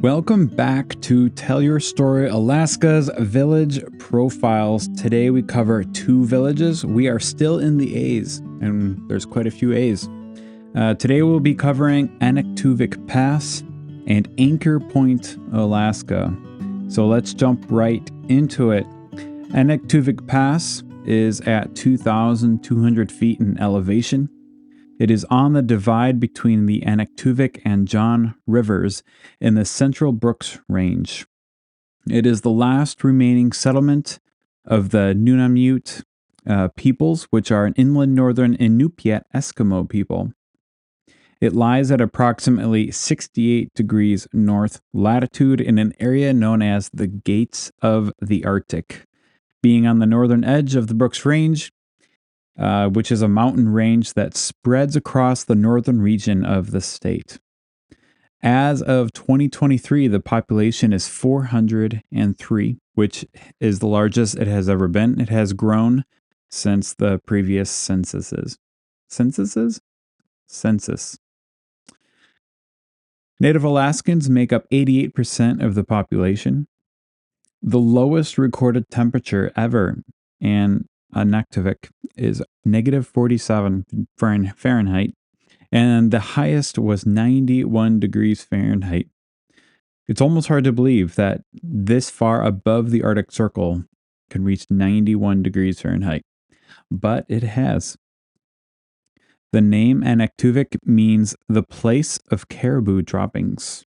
Welcome back to Tell Your Story Alaska's Village Profiles. Today we cover two villages. We are still in the A's, and there's quite a few A's. Today we'll be covering Anaktuvuk Pass and Anchor Point, Alaska. So let's jump right into it. Anaktuvuk Pass is at 2,200 feet in elevation. It is on the divide between the Anaktuvuk and John Rivers in the Central Brooks Range. It is the last remaining settlement of the Nunamiut peoples, which are an inland northern Inupiat Eskimo people. It lies at approximately 68 degrees north latitude in an area known as the Gates of the Arctic. Being on the northern edge of the Brooks Range, which is a mountain range that spreads across the northern region of the state. As of 2023, the population is 403, which is the largest it has ever been. It has grown since the previous censuses. Census. Native Alaskans make up 88% of the population. The lowest recorded temperature ever in Anaktuvuk is negative 47 Fahrenheit, and the highest was 91 degrees Fahrenheit. It's almost hard to believe that this far above the Arctic Circle can reach 91 degrees Fahrenheit, but it has. The name Anaktuvuk means the place of caribou droppings.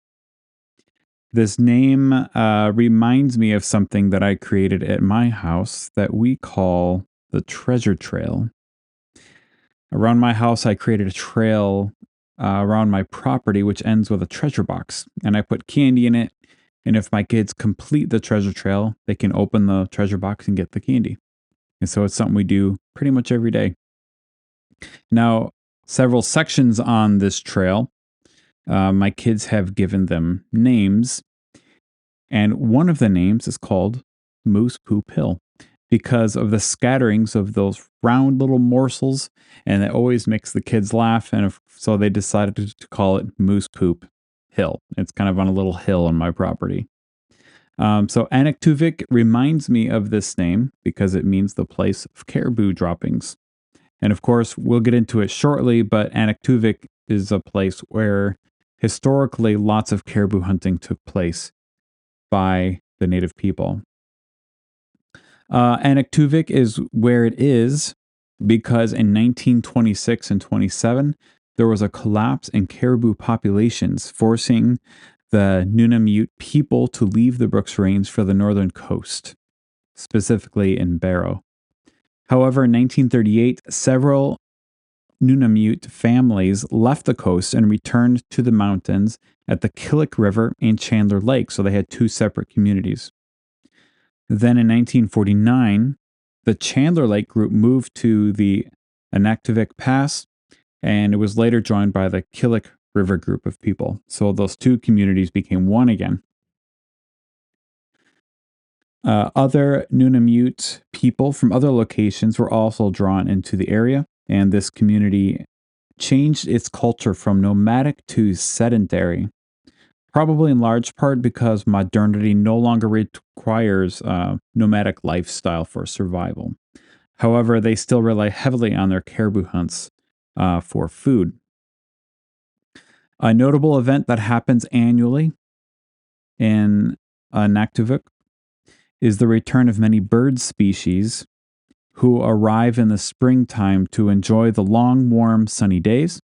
This name reminds me of something that I created at my house that we call the treasure trail. Around my house, I created a trail around my property, which ends with a treasure box, and I put candy in it. And if my kids complete the treasure trail, they can open the treasure box and get the candy. And so it's something we do pretty much every day. Now, several sections on this trail, my kids have given them names, and one of the names is called Moose Poop Hill, because of the scatterings of those round little morsels, and it always makes the kids laugh, and so they decided to call it Moose Poop Hill. It's kind of on a little hill on my property. So Anaktuvuk reminds me of this name because it means the place of caribou droppings. And of course, we'll get into it shortly, but Anaktuvuk is a place where historically lots of caribou hunting took place by the native people. Anaktuvuk is where it is because in 1926 and 27, there was a collapse in caribou populations, forcing the Nunamiut people to leave the Brooks Range for the northern coast, specifically in Barrow. However, in 1938, several Nunamiut families left the coast and returned to the mountains at the Killick River and Chandler Lake, so they had two separate communities. Then in 1949, the Chandler Lake group moved to the Anaktuvuk Pass, and it was later joined by the Killick River group of people. So those two communities became one again. Other Nunamiut people from other locations were also drawn into the area, and this community changed its culture from nomadic to sedentary, probably in large part because modernity no longer requires nomadic lifestyle for survival. However, they still rely heavily on their caribou hunts for food. A notable event that happens annually in Anaktuvuk is the return of many bird species who arrive in the springtime to enjoy the long, warm, sunny days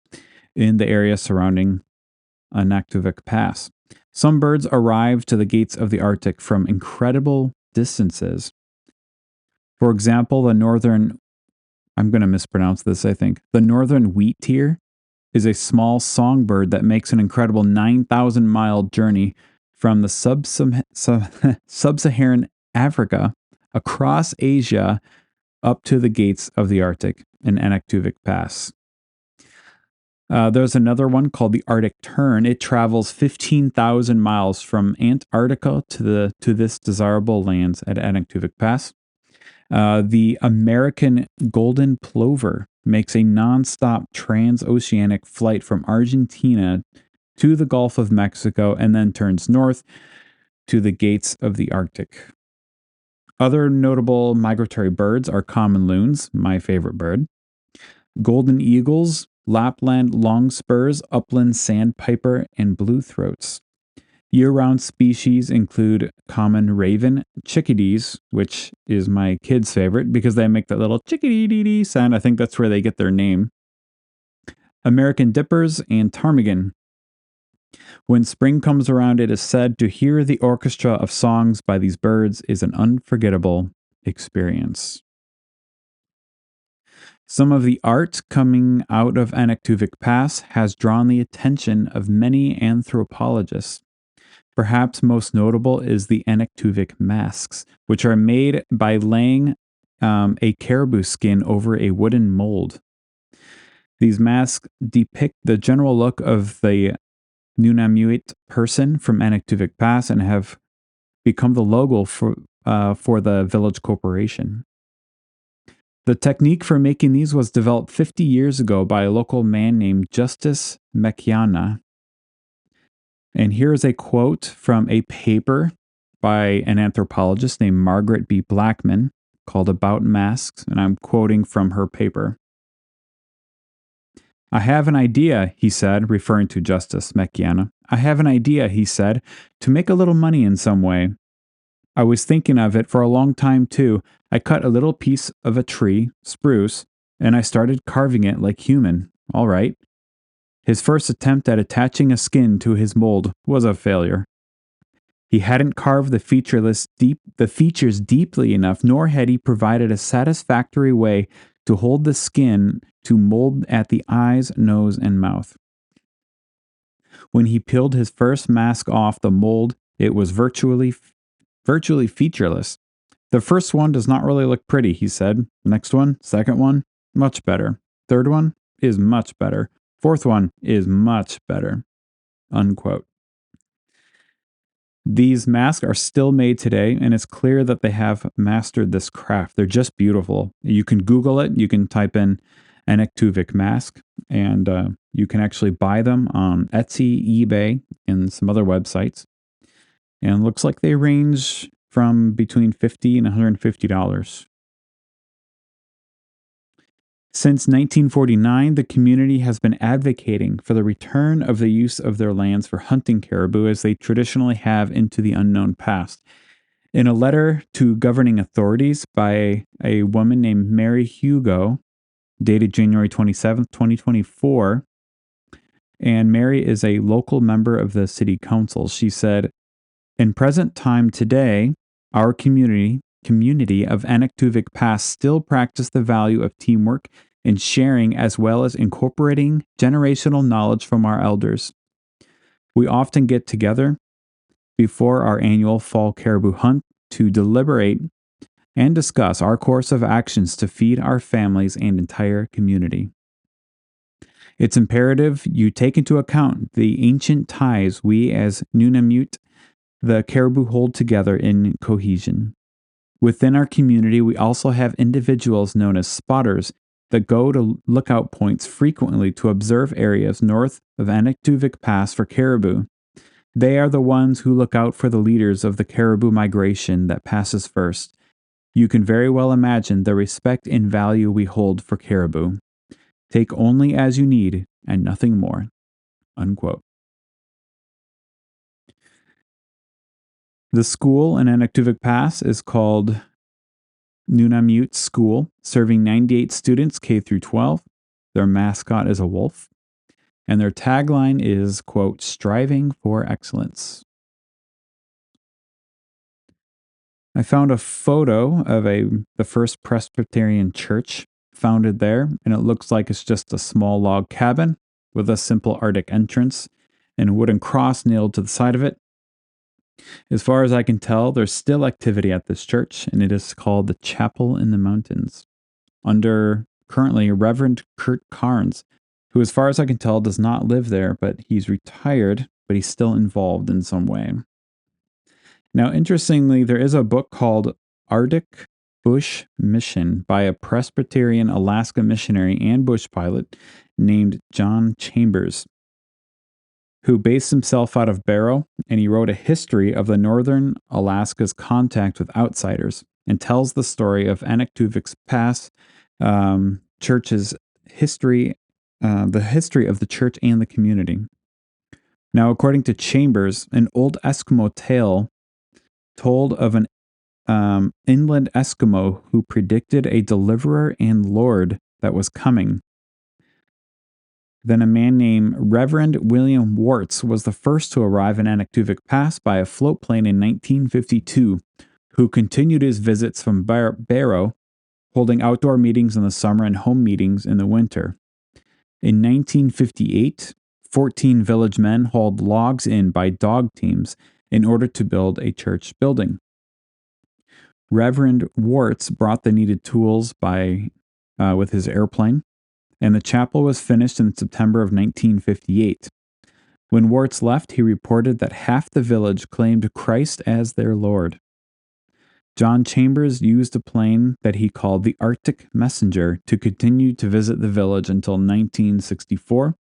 in the area surrounding Anaktuvuk Pass. Some birds arrive to the gates of the Arctic from incredible distances. For example, the northern, I'm going to mispronounce this, I think. The northern wheat tear is a small songbird that makes an incredible 9,000-mile journey from the sub-Saharan Africa across Asia up to the gates of the Arctic in Anaktuvuk Pass. There's another one called the Arctic Tern. It travels 15,000 miles from Antarctica to this desirable lands at Anaktuvuk Pass. The American golden plover makes a nonstop transoceanic flight from Argentina to the Gulf of Mexico and then turns north to the gates of the Arctic. Other notable migratory birds are common loons, my favorite bird, golden eagles, Lapland longspurs, upland sandpiper, and blue throats. Year-round species include common raven, chickadees, which is my kids' favorite because they make that little chickadee-dee-dee sound. I think that's where they get their name. American dippers, and ptarmigan. When spring comes around, it is said to hear the orchestra of songs by these birds is an unforgettable experience. Some of the art coming out of Anaktuvuk Pass has drawn the attention of many anthropologists. Perhaps most notable is the Anaktuvuk masks, which are made by laying a caribou skin over a wooden mold. These masks depict the general look of the Nunamiut person from Anaktuvuk Pass and have become the logo for the village corporation. The technique for making these was developed 50 years ago by a local man named Justice Mekiana. And here is a quote from a paper by an anthropologist named Margaret B. Blackman called About Masks, and I'm quoting from her paper. I have an idea, he said, referring to Justice Mekiana. I have an idea, he said, to make a little money in some way. I was thinking of it for a long time, too. I cut a little piece of a tree, spruce, and I started carving it like human. All right. His first attempt at attaching a skin to his mold was a failure. He hadn't carved the features deeply enough, nor had he provided a satisfactory way to hold the skin to mold at the eyes, nose, and mouth. When he peeled his first mask off the mold, it was virtually featureless. The first one does not really look pretty, he said. Next one, second one, much better. Third one is much better. Fourth one is much better. Unquote. These masks are still made today, and it's clear that they have mastered this craft. They're just beautiful. You can Google it. You can type in Anaktuvuk mask, and you can actually buy them on Etsy, eBay, and some other websites. And it looks like they range from between $50 and $150. Since 1949, the community has been advocating for the return of the use of their lands for hunting caribou as they traditionally have into the unknown past. In a letter to governing authorities by a woman named Mary Hugo, dated January 27th, 2024, and Mary is a local member of the city council, she said, in present time today, our community of Anaktuvuk Pass still practice the value of teamwork and sharing as well as incorporating generational knowledge from our elders. We often get together before our annual fall caribou hunt to deliberate and discuss our course of actions to feed our families and entire community. It's imperative you take into account the ancient ties we as Nunamiut, the caribou, hold together in cohesion. Within our community, we also have individuals known as spotters that go to lookout points frequently to observe areas north of Anaktuvuk Pass for caribou. They are the ones who look out for the leaders of the caribou migration that passes first. You can very well imagine the respect and value we hold for caribou. Take only as you need and nothing more. Unquote. The school in Anaktuvuk Pass is called Nunamiut School, serving 98 students K through 12. Their mascot is a wolf, and their tagline is, quote, striving for excellence. I found a photo of the first Presbyterian church founded there, and it looks like it's just a small log cabin with a simple Arctic entrance and a wooden cross nailed to the side of it. As far as I can tell, there's still activity at this church, and it is called the Chapel in the Mountains, under currently Reverend Kurt Carnes, who, as far as I can tell, does not live there, but he's retired, but he's still involved in some way. Now, interestingly, there is a book called Arctic Bush Mission by a Presbyterian Alaska missionary and bush pilot named John Chambers, who based himself out of Barrow, and he wrote a history of the northern Alaska's contact with outsiders and tells the story of Anaktuvuk Pass church's history, the history of the church and the community. Now, according to Chambers, an old Eskimo tale told of an inland Eskimo who predicted a deliverer and lord that was coming. Then a man named Reverend William Warts was the first to arrive in Anaktuvuk Pass by a float plane in 1952, who continued his visits from Barrow, holding outdoor meetings in the summer and home meetings in the winter. In 1958, 14 village men hauled logs in by dog teams in order to build a church building. Reverend Warts brought the needed tools with his airplane, and the chapel was finished in September of 1958. When Warts left, he reported that half the village claimed Christ as their Lord. John Chambers used a plane that he called the Arctic Messenger to continue to visit the village until 1964,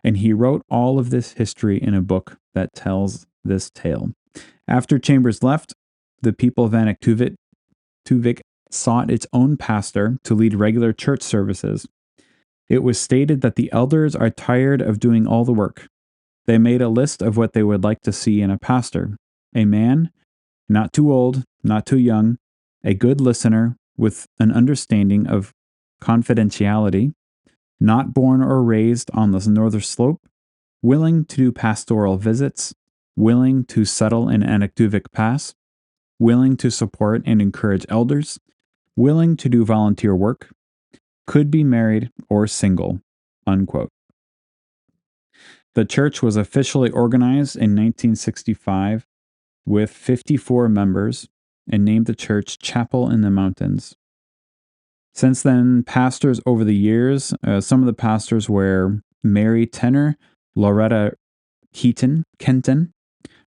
and he wrote all of this history in a book that tells this tale. After Chambers left, the people of Anaktuvuk sought its own pastor to lead regular church services. It was stated that the elders are tired of doing all the work. They made a list of what they would like to see in a pastor: a man, not too old, not too young, a good listener with an understanding of confidentiality, not born or raised on the northern slope, willing to do pastoral visits, willing to settle in Anaktuvuk Pass, willing to support and encourage elders, willing to do volunteer work, could be married or single, unquote. The church was officially organized in 1965 with 54 members and named the church Chapel in the Mountains. Since then, pastors over the years, some of the pastors were Mary Tenner, Loretta Kenton,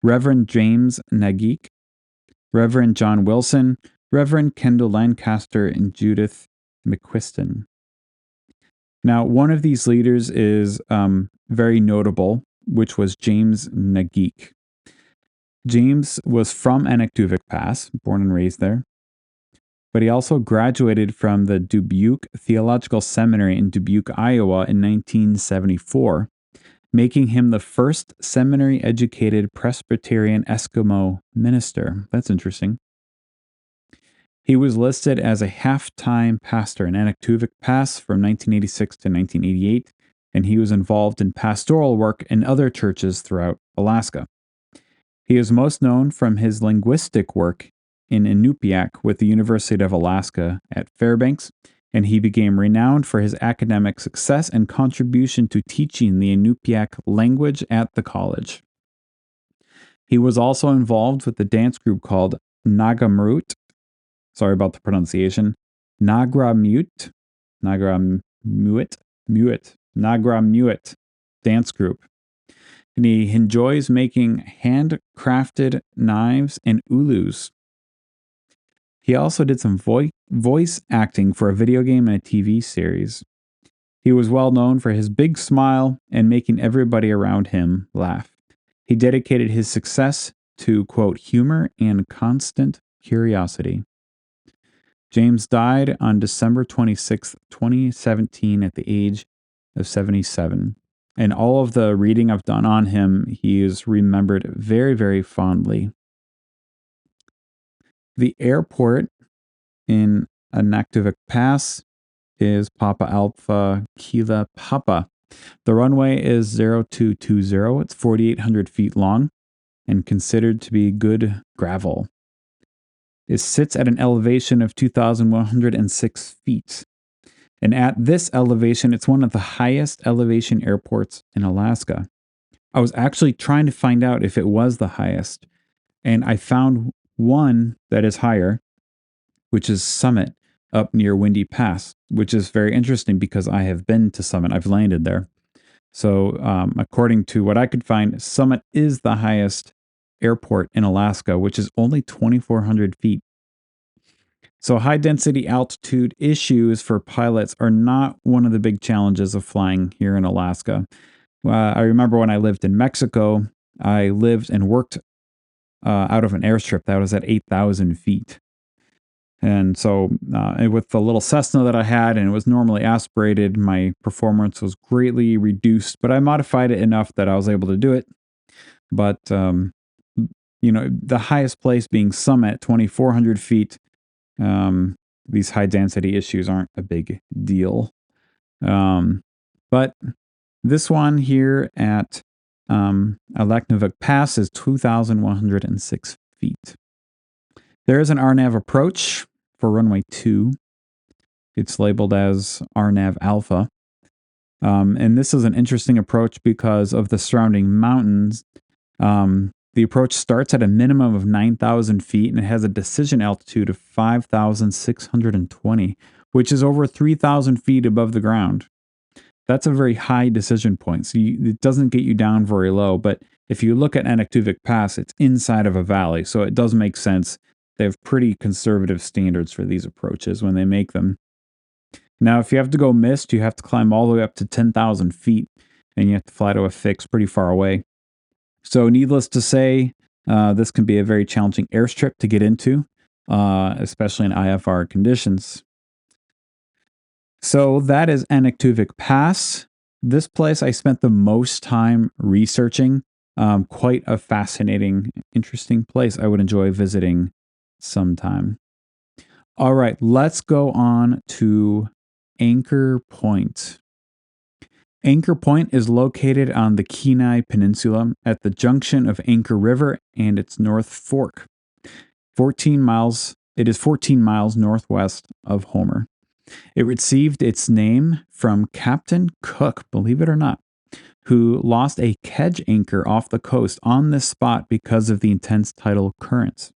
Reverend James Nageek, Reverend John Wilson, Reverend Kendall Lancaster, and Judith McQuiston. Now, one of these leaders is very notable, which was James Nageek. James was from Anaktuvuk Pass, born and raised there, but he also graduated from the Dubuque Theological Seminary in Dubuque, Iowa in 1974, making him the first seminary-educated Presbyterian Eskimo minister. That's interesting. He was listed as a half-time pastor in Anaktuvuk Pass from 1986 to 1988, and he was involved in pastoral work in other churches throughout Alaska. He is most known from his linguistic work in Inupiaq with the University of Alaska at Fairbanks, and he became renowned for his academic success and contribution to teaching the Inupiaq language at the college. He was also involved with the dance group called Nunamiut. Sorry about the pronunciation. Nunamiut dance group. And he enjoys making handcrafted knives and ulus. He also did some voice acting for a video game and a TV series. He was well known for his big smile and making everybody around him laugh. He dedicated his success to, quote, humor and constant curiosity. James died on December 26, 2017 at the age of 77. And all of the reading I've done on him, he is remembered very, very fondly. The airport in Anaktuvuk Pass is Papa Alpha Kila Papa. The runway is 0220. It's 4,800 feet long and considered to be good gravel. It sits at an elevation of 2,106 feet. And at this elevation, it's one of the highest elevation airports in Alaska. I was actually trying to find out if it was the highest, and I found one that is higher, which is Summit up near Windy Pass, which is very interesting because I have been to Summit. I've landed there. So according to what I could find, Summit is the highest airport in Alaska, which is only 2,400 feet. So high density altitude issues for pilots are not one of the big challenges of flying here in Alaska. I remember when I lived in Mexico, I lived and worked out of an airstrip that was at 8,000 feet. And so, with the little Cessna that I had, and it was normally aspirated, my performance was greatly reduced, but I modified it enough that I was able to do it. But, the highest place being Summit, 2,400 feet, these high density issues aren't a big deal. But this one here at Anaktuvuk Pass is 2,106 feet. There is an RNAV approach for runway 2. It's labeled as RNAV Alpha. And this is an interesting approach because of the surrounding mountains. The approach starts at a minimum of 9,000 feet and it has a decision altitude of 5,620, which is over 3,000 feet above the ground. That's a very high decision point. So it doesn't get you down very low. But if you look at Anaktuvuk Pass, it's inside of a valley. So it does make sense. They have pretty conservative standards for these approaches when they make them. Now, if you have to go mist, you have to climb all the way up to 10,000 feet and you have to fly to a fix pretty far away. So needless to say, this can be a very challenging airstrip to get into, especially in IFR conditions. So that is Anaktuvuk Pass. This place I spent the most time researching. Quite a fascinating, interesting place I would enjoy visiting sometime. All right, let's go on to Anchor Point. Anchor Point is located on the Kenai Peninsula at the junction of Anchor River and its North Fork. It is 14 miles northwest of Homer. It received its name from Captain Cook, believe it or not, who lost a kedge anchor off the coast on this spot because of the intense tidal currents.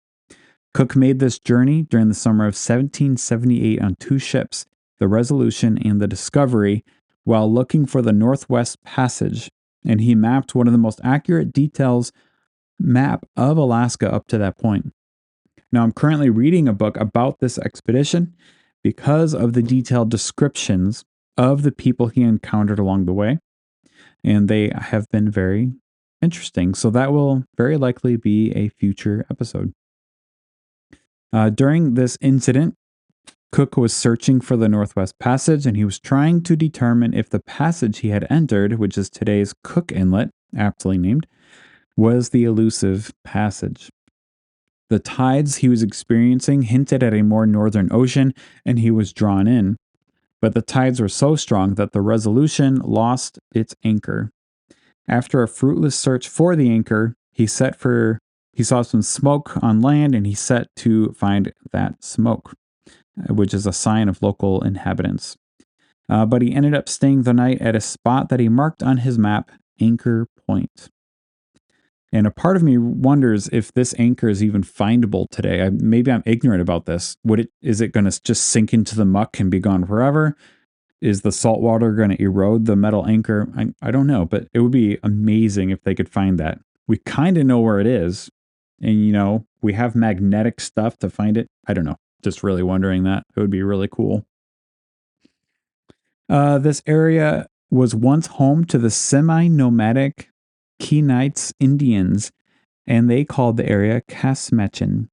Cook made this journey during the summer of 1778 on 2 ships, the Resolution and the Discovery, while looking for the Northwest Passage, and he mapped one of the most accurate details map of Alaska up to that point. Now, I'm currently reading a book about this expedition because of the detailed descriptions of the people he encountered along the way, and they have been very interesting. So that will very likely be a future episode. During this incident, Cook was searching for the Northwest Passage, and he was trying to determine if the passage he had entered, which is today's Cook Inlet, aptly named, was the elusive passage. The tides he was experiencing hinted at a more northern ocean, and he was drawn in. But the tides were so strong that the Resolution lost its anchor. After a fruitless search for the anchor, he saw some smoke on land, and he set to find that smoke, which is a sign of local inhabitants. But he ended up staying the night at a spot that he marked on his map, Anchor Point. And a part of me wonders if this anchor is even findable today. Maybe I'm ignorant about this. Is it going to just sink into the muck and be gone forever? Is the salt water going to erode the metal anchor? I don't know, but it would be amazing if they could find that. We kind of know where it is. And, we have magnetic stuff to find it. I don't know. Just really wondering that. It would be really cool. This area was once home to the semi-nomadic Kenaites Indians, and they called the area Kasmechin.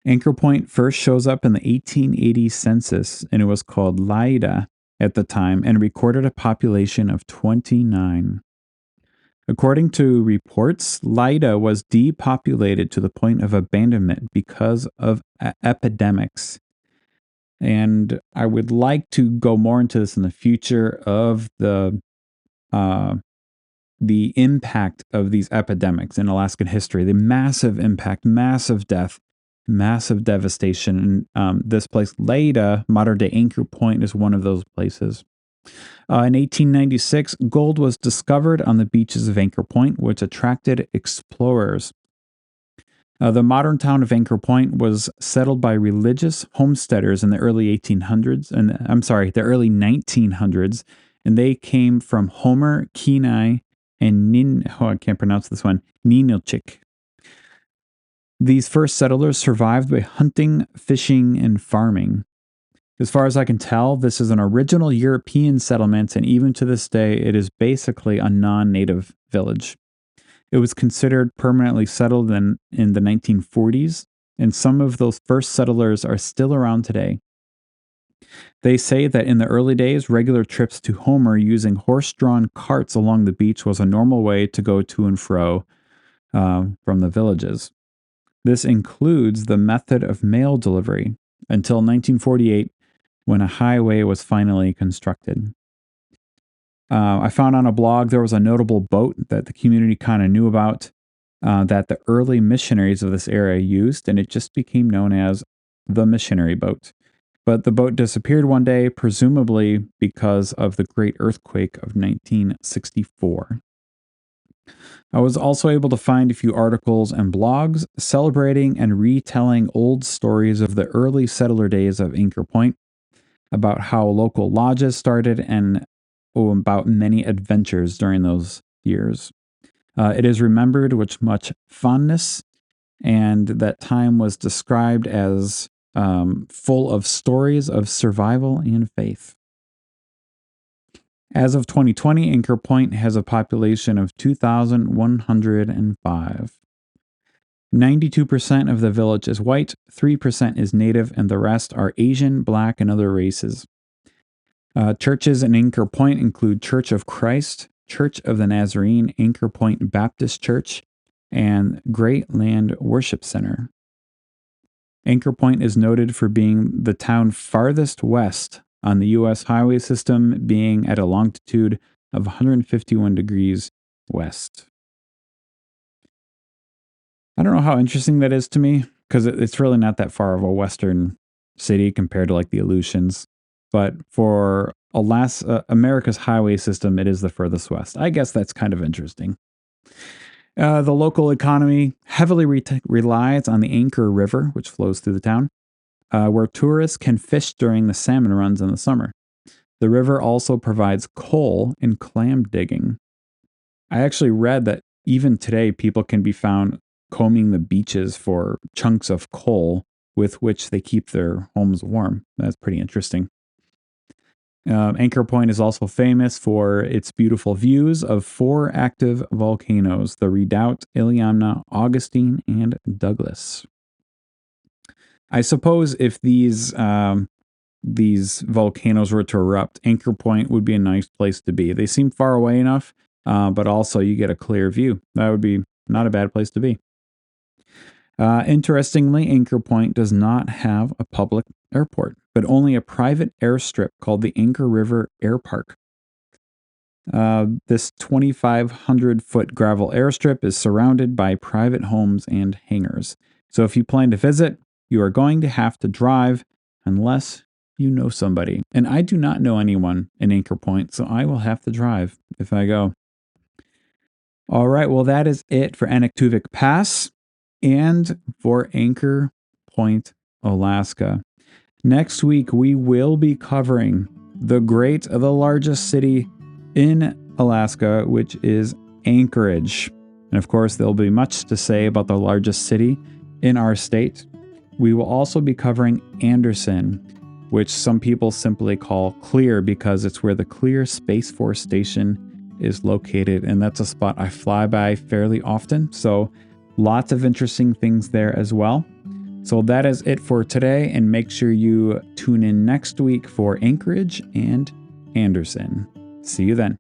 Anchor Point first shows up in the 1880 census, and it was called Laida at the time and recorded a population of 29. According to reports, Laida was depopulated to the point of abandonment because of epidemics. And I would like to go more into this in the future of the impact of these epidemics in Alaskan history, the massive impact, massive death, massive devastation. This place, Laida, modern day Anchor Point, is one of those places. In 1896, gold was discovered on the beaches of Anchor Point, which attracted explorers. The modern town of Anchor Point was settled by religious homesteaders in the early 1800s, the early 1900s, and they came from Homer, Kenai, and Ninilchik. These first settlers survived by hunting, fishing, and farming. As far as I can tell, this is an original European settlement, and even to this day, it is basically a non-native village. It was considered permanently settled in the 1940s, and some of those first settlers are still around today. They say that in the early days, regular trips to Homer using horse-drawn carts along the beach was a normal way to go to and fro from the villages. This includes the method of mail delivery until 1948, when a highway was finally constructed. I found on a blog there was a notable boat that the community kind of knew about that the early missionaries of this area used, and it just became known as the missionary boat. But the boat disappeared one day, presumably because of the Great Earthquake of 1964. I was also able to find a few articles and blogs celebrating and retelling old stories of the early settler days of Anchor Point, about how local lodges started, and about many adventures during those years. It is remembered with much fondness, and that time was described as full of stories of survival and faith. As of 2020, Anchor Point has a population of 2,105. 92% of the village is white, 3% is native, and the rest are Asian, Black, and other races. Churches in Anchor Point include Church of Christ, Church of the Nazarene, Anchor Point Baptist Church, and Great Land Worship Center. Anchor Point is noted for being the town farthest west on the U.S. highway system, being at a longitude of 151 degrees west. I don't know how interesting that is to me, because it's really not that far of a western city compared to like the Aleutians. But for America's highway system, it is the furthest west. I guess that's kind of interesting. The local economy heavily relies on the Anchor River, which flows through the town, where tourists can fish during the salmon runs in the summer. The river also provides coal and clam digging. I actually read that even today, people can be found combing the beaches for chunks of coal with which they keep their homes warm. That's pretty interesting. Anchor Point is also famous for its beautiful views of 4 active volcanoes: the Redoubt, Iliamna, Augustine, and Douglas. I suppose if these volcanoes were to erupt, Anchor Point would be a nice place to be. They seem far away enough, but also you get a clear view. That would be not a bad place to be. Interestingly, Anchor Point does not have a public airport, but only a private airstrip called the Anchor River Air Park. This 2,500-foot gravel airstrip is surrounded by private homes and hangars. So if you plan to visit, you are going to have to drive unless you know somebody. And I do not know anyone in Anchor Point, so I will have to drive if I go. All right, well, that is it for Anaktuvuk Pass and for Anchor Point, Alaska. Next week, we will be covering the largest city in Alaska, which is Anchorage. And of course, there'll be much to say about the largest city in our state. We will also be covering Anderson, which some people simply call Clear because it's where the Clear Space Force Station is located. And that's a spot I fly by fairly often. So lots of interesting things there as well. So that is it for today, and make sure you tune in next week for Anchorage and Anderson. See you then.